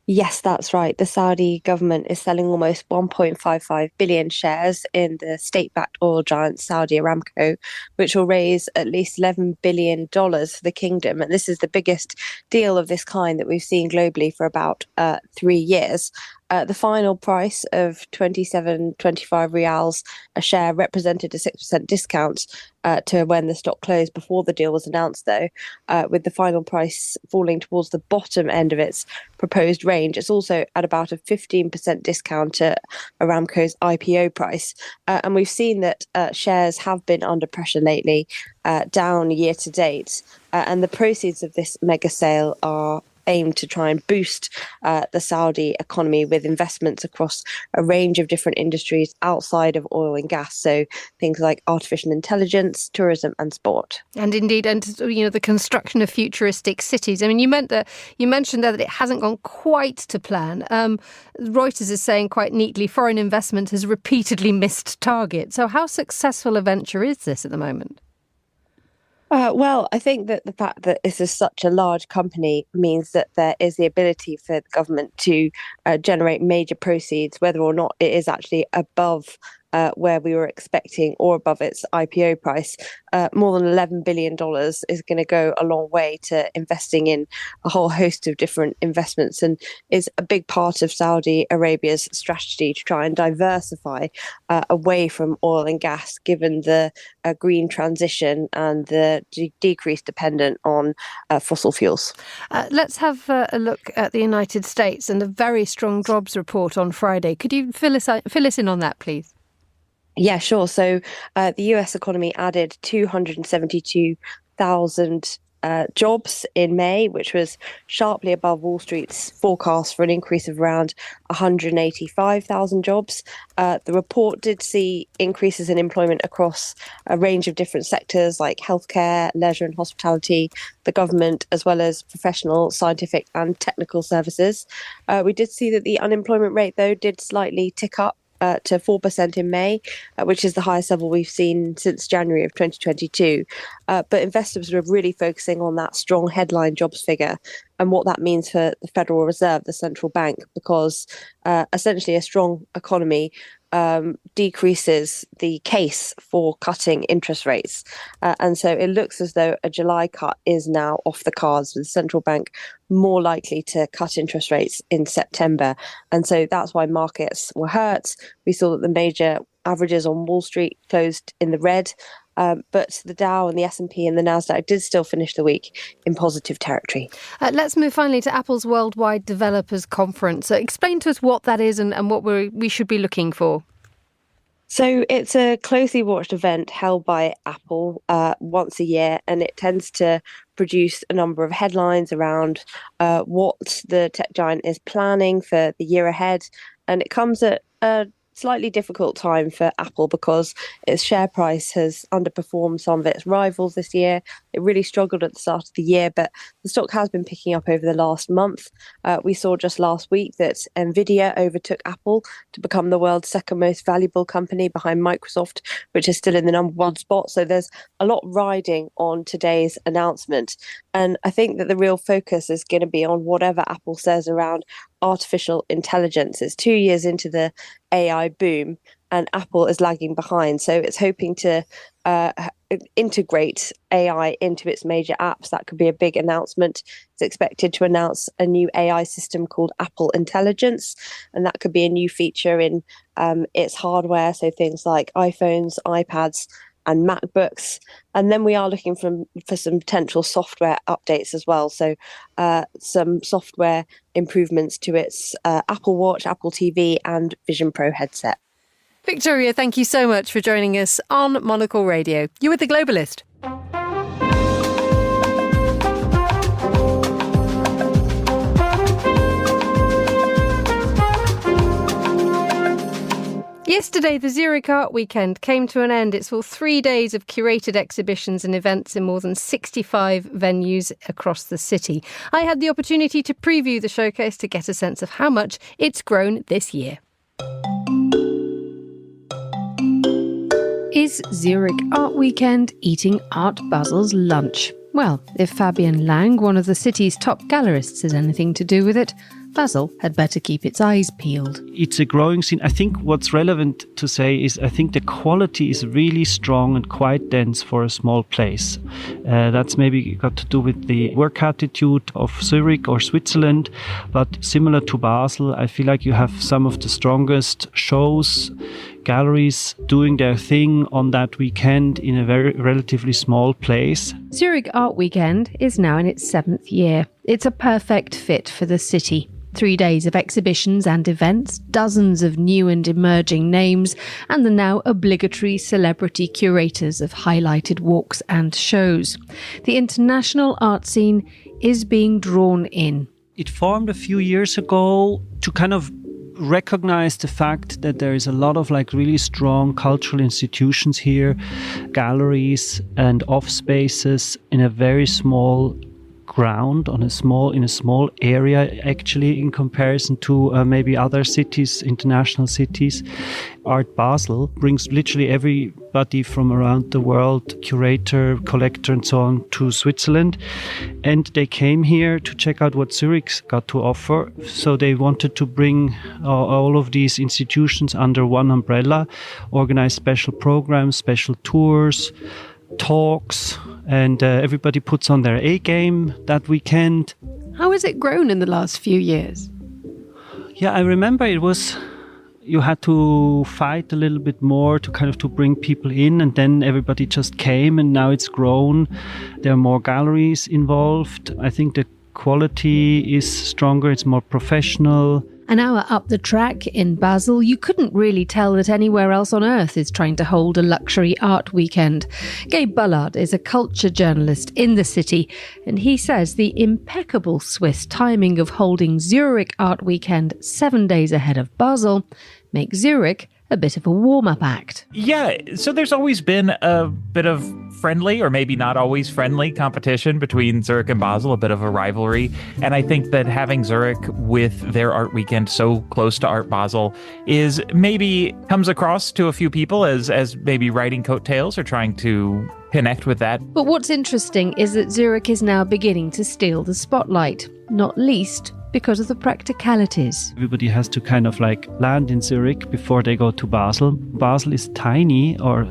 Yes, that's right. The Saudi government is selling almost 1.55 billion shares in the state-backed oil giant Saudi Aramco, which will raise at least $11 billion for the kingdom. And this is the biggest deal of this kind that we've seen globally for about 3 years. The final price of 27.25 rials a share represented a 6% discount to when the stock closed before the deal was announced, though, with the final price falling towards the bottom end of its proposed range. It's also at about a 15% discount to Aramco's IPO price. And we've seen that shares have been under pressure lately, down year to date. And the proceeds of this mega sale are aim to try and boost the Saudi economy with investments across a range of different industries outside of oil and gas. So things like artificial intelligence, tourism and sport. And indeed, and the construction of futuristic cities. I mean, you mentioned there that it hasn't gone quite to plan. Reuters is saying quite neatly, foreign investment has repeatedly missed target. So how successful a venture is this at the moment? Well, I think that the fact that this is such a large company means that there is the ability for the government to generate major proceeds, whether or not it is actually above where we were expecting or above its IPO price. More than $11 billion is going to go a long way to investing in a whole host of different investments, and is a big part of Saudi Arabia's strategy to try and diversify away from oil and gas, given the green transition and the decreased dependent on fossil fuels. Let's have a look at the United States and the very strong jobs report on Friday. Could you fill us in on that, please? Yeah, sure. So the US economy added 272,000 jobs in May, which was sharply above Wall Street's forecast for an increase of around 185,000 jobs. The report did see increases in employment across a range of different sectors like healthcare, leisure and hospitality, the government, as well as professional, scientific and technical services. We did see that the unemployment rate, though, did slightly tick up to 4% in May, which is the highest level we've seen since January of 2022. But investors are really focusing on that strong headline jobs figure and what that means for the Federal Reserve, the central bank, because essentially a strong economy decreases the case for cutting interest rates. And so it looks as though a July cut is now off the cards, with the central bank more likely to cut interest rates in September. And so that's why markets were hurt. We saw that the major averages on Wall Street closed in the red, but the Dow and the S&P and the Nasdaq did still finish the week in positive territory. Let's move finally to Apple's Worldwide Developers Conference. Explain to us what that is and what we should be looking for. So it's a closely watched event held by Apple once a year, and it tends to produce a number of headlines around what the tech giant is planning for the year ahead. And it comes at a slightly difficult time for Apple because its share price has underperformed some of its rivals this year. It really struggled at the start of the year, but the stock has been picking up over the last month. We saw just last week that Nvidia overtook Apple to become the world's second most valuable company behind Microsoft, which is still in the number one spot. So there's a lot riding on today's announcement. And I think that the real focus is going to be on whatever Apple says around artificial intelligence. It's 2 years into the AI boom and Apple is lagging behind. So it's hoping to integrate AI into its major apps. That could be a big announcement. It's expected to announce a new AI system called Apple Intelligence, and that could be a new feature in its hardware. So things like iPhones, iPads, and MacBooks. And then we are looking for some potential software updates as well. So some software improvements to its Apple Watch, Apple TV and Vision Pro headset. Victoria, thank you so much for joining us on Monocle Radio. You're with The Globalist. Yesterday, the Zurich Art Weekend came to an end. It saw 3 days of curated exhibitions and events in more than 65 venues across the city. I had the opportunity to preview the showcase to get a sense of how much it's grown this year. Is Zurich Art Weekend eating Art Basel's lunch? Well, if Fabian Lang, one of the city's top gallerists, has anything to do with it, Basel had better keep its eyes peeled. It's a growing scene. I think what's relevant to say is I think the quality is really strong and quite dense for a small place. That's maybe got to do with the work attitude of Zurich or Switzerland, but similar to Basel, I feel like you have some of the strongest shows, galleries doing their thing on that weekend in a very relatively small place. Zurich Art Weekend is now in its 7th year. It's a perfect fit for the city. 3 days of exhibitions and events, dozens of new and emerging names, and the now obligatory celebrity curators of highlighted walks and shows. The international art scene is being drawn in. It formed a few years ago to kind of recognize the fact that there is a lot of like really strong cultural institutions here, galleries and off spaces in a very small ground in a small area, actually, in comparison to maybe other cities, international cities. Art Basel brings literally everybody from around the world, curator, collector and so on, to Switzerland, and they came here to check out what Zurich's got to offer. So they wanted to bring all of these institutions under one umbrella, organize special programs, special tours, talks, and everybody puts on their A game that weekend. How has it grown in the last few years? Yeah, I remember you had to fight a little bit more to bring people in, and then everybody just came, and now it's grown. There are more galleries involved. I think the quality is stronger, it's more professional. An hour up the track in Basel, you couldn't really tell that anywhere else on earth is trying to hold a luxury art weekend. Gabe Bullard is a culture journalist in the city, and he says the impeccable Swiss timing of holding Zurich Art Weekend 7 days ahead of Basel makes Zurich a bit of a warm-up act. Yeah, so there's always been a bit of friendly, or maybe not always friendly, competition between Zurich and Basel, a bit of a rivalry. And I think that having Zurich with their art weekend so close to Art Basel is maybe comes across to a few people as maybe riding coattails or trying to connect with that. But what's interesting is that Zurich is now beginning to steal the spotlight, not least because of the practicalities. Everybody has to kind of like land in Zurich before they go to Basel. Basel is tiny, or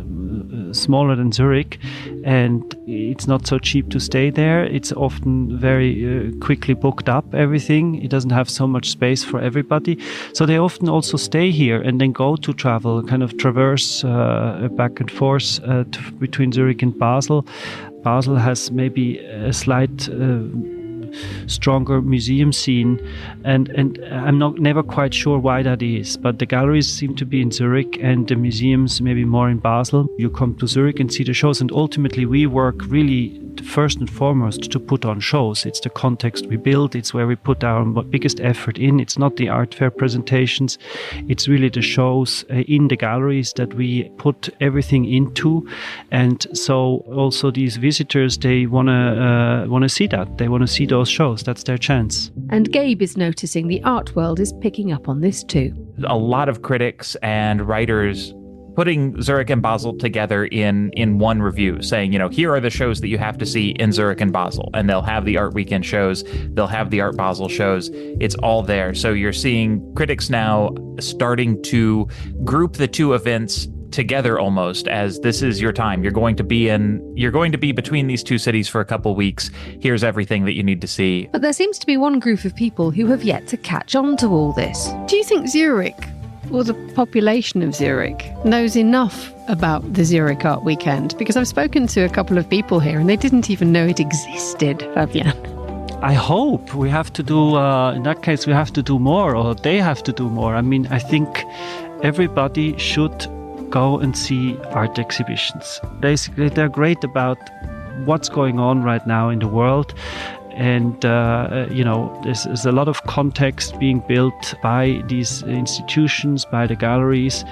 smaller than Zurich, and it's not so cheap to stay there. It's often very quickly booked up, everything. It doesn't have so much space for everybody. So they often also stay here and then go to travel, kind of traverse back and forth between Zurich and Basel. Basel has maybe a slight stronger museum scene, and I'm never quite sure why that is, but the galleries seem to be in Zurich and the museums maybe more in Basel. You come to Zurich and see the shows, and ultimately we work really first and foremost to put on shows. It's the context we build, it's where we put our biggest effort in. It's not the art fair presentations, it's really the shows in the galleries that we put everything into. And so also these visitors, they want to see that, they want to see those shows. That's their chance. And Gabe is noticing the art world is picking up on this too. A lot of critics and writers putting Zurich and Basel together in one review, saying, here are the shows that you have to see in Zurich and Basel. And they'll have the Art Weekend shows, they'll have the Art Basel shows. It's all there. So you're seeing critics now starting to group the two events together almost as this is your time. You're going to be between these two cities for a couple weeks. Here's everything that you need to see. But there seems to be one group of people who have yet to catch on to all this. Do you think Zurich, or the population of Zurich, knows enough about the Zurich Art Weekend? Because I've spoken to a couple of people here and they didn't even know it existed, Fabian. I hope we have to do, in that case, we have to do more, or they have to do more. I mean, I think everybody should go and see art exhibitions. Basically, they're great about what's going on right now in the world. And, there's a lot of context being built by these institutions, by the galleries.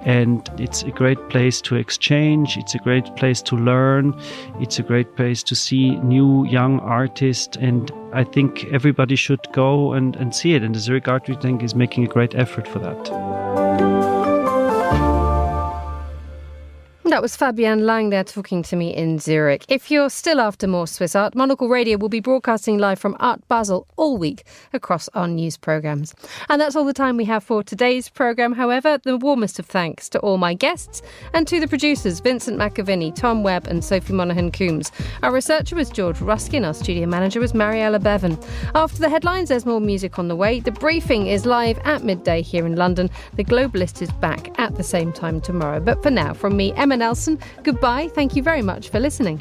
And it's a great place to exchange. It's a great place to learn. It's a great place to see new young artists. And I think everybody should go and see it. And the Zurich Art Weekend is making a great effort for that. That was Fabian Lang there talking to me in Zurich. If you're still after more Swiss art, Monocle Radio will be broadcasting live from Art Basel all week across our news programmes. And that's all the time we have for today's programme. However, the warmest of thanks to all my guests and to the producers, Vincent McAviney, Tom Webb and Sophie Monaghan-Coombs. Our researcher was George Ruskin. Our studio manager was Mariella Bevan. After the headlines, there's more music on the way. The briefing is live at midday here in London. The Globalist is back at the same time tomorrow. But for now, from me, Emma Nelson, goodbye. Thank you very much for listening.